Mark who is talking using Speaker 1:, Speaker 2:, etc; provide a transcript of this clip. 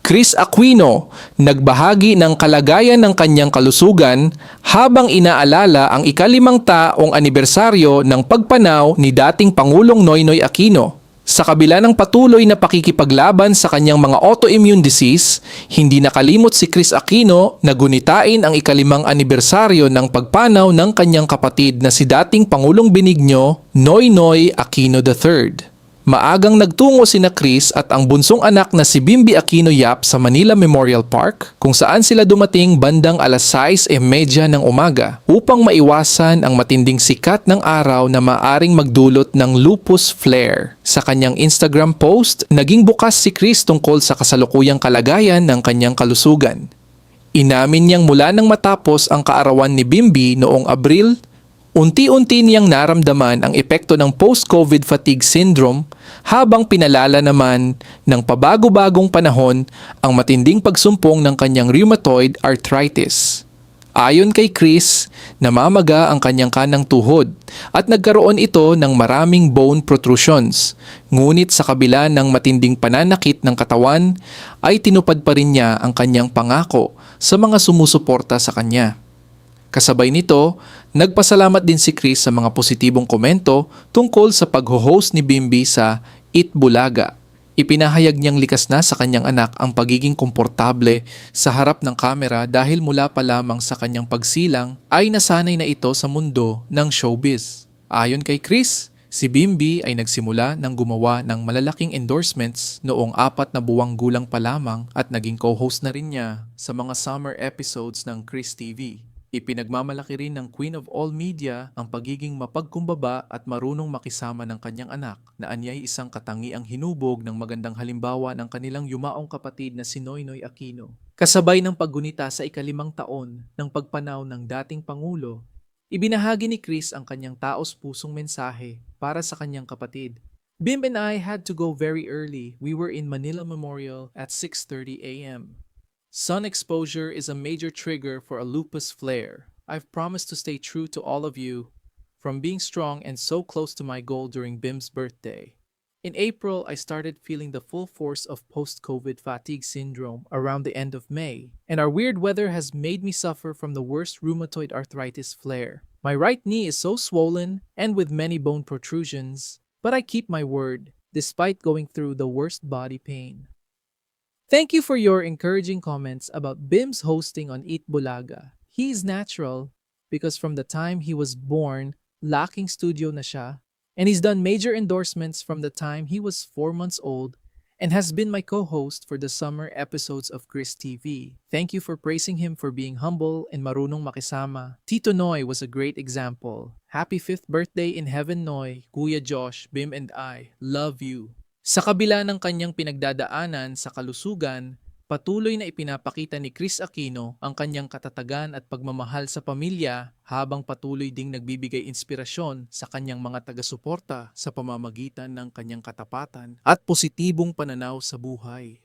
Speaker 1: Chris Aquino, nagbahagi ng kalagayan ng kanyang kalusugan habang inaalala ang ika-5 taong anibersaryo ng pagpanaw ni dating Pangulong Noynoy Aquino. Sa kabila ng patuloy na pakikipaglaban sa kanyang mga autoimmune disease, hindi nakalimot si Chris Aquino na gunitain ang ika-5 anibersaryo ng pagpanaw ng kanyang kapatid na si dating Pangulong Benigno Noynoy Aquino III. Maagang nagtungo sina Chris at ang bunsong anak na si Bimby Aquino Yap sa Manila Memorial Park kung saan sila dumating bandang alas 6:30 ng umaga upang maiwasan ang matinding sikat ng araw na maaring magdulot ng lupus flare. Sa kanyang Instagram post, naging bukas si Chris tungkol sa kasalukuyang kalagayan ng kanyang kalusugan. Inamin niyang mula nang matapos ang kaarawan ni Bimby noong Abril, unti-unti niyang naramdaman ang epekto ng post-COVID fatigue syndrome habang pinalala naman ng pabago-bagong panahon ang matinding pagsumpong ng kanyang rheumatoid arthritis. Ayon kay Chris, namamaga ang kanyang kanang tuhod at nagkaroon ito ng maraming bone protrusions. Ngunit sa kabila ng matinding pananakit ng katawan ay tinupad pa rin niya ang kanyang pangako sa mga sumusuporta sa kanya. Kasabay nito, nagpasalamat din si Chris sa mga positibong komento tungkol sa pag-host ni Bimby sa Eat Bulaga. Ipinahayag niyang likas na sa kanyang anak ang pagiging komportable sa harap ng kamera dahil mula pa lamang sa kanyang pagsilang ay nasanay na ito sa mundo ng showbiz. Ayon kay Chris, si Bimby ay nagsimula ng gumawa ng malalaking endorsements noong 4 na buwang gulang pa lamang at naging co-host na rin niya sa mga summer episodes ng Chris TV. Ipinagmamalaki rin ng Queen of All Media ang pagiging mapagkumbaba at marunong makisama ng kanyang anak na anyay isang katangiang hinubog ng magandang halimbawa ng kanilang yumaong kapatid na si Noynoy Aquino. Kasabay ng paggunita sa ika-5 taon ng pagpanaw ng dating Pangulo, ibinahagi ni Chris ang kanyang taos-pusong mensahe para sa kanyang kapatid. Bim and I had to go very early. We were in Manila Memorial at 6:30 a.m. Sun exposure is a major trigger for a lupus flare. I've promised to stay true to all of you, from being strong and so close to my goal during Bim's birthday. In April, I started feeling the full force of post-COVID fatigue syndrome around the end of May, and our weird weather has made me suffer from the worst rheumatoid arthritis flare. My right knee is so swollen and with many bone protrusions, but I keep my word, despite going through the worst body pain. Thank you for your encouraging comments about Bim's hosting on Eat Bulaga. He is natural because from the time he was born, laking studio na siya, and he's done major endorsements from the time he was 4 months old and has been my co-host for the summer episodes of Chris TV. Thank you for praising him for being humble and marunong makisama. Tito Noy was a great example. Happy 5th birthday in heaven, Noy. Kuya Josh, Bim and I love you. Sa kabila ng kanyang pinagdadaanan sa kalusugan, patuloy na ipinapakita ni Chris Aquino ang kanyang katatagan at pagmamahal sa pamilya habang patuloy ding nagbibigay inspirasyon sa kanyang mga taga-suporta sa pamamagitan ng kanyang katapatan at positibong pananaw sa buhay.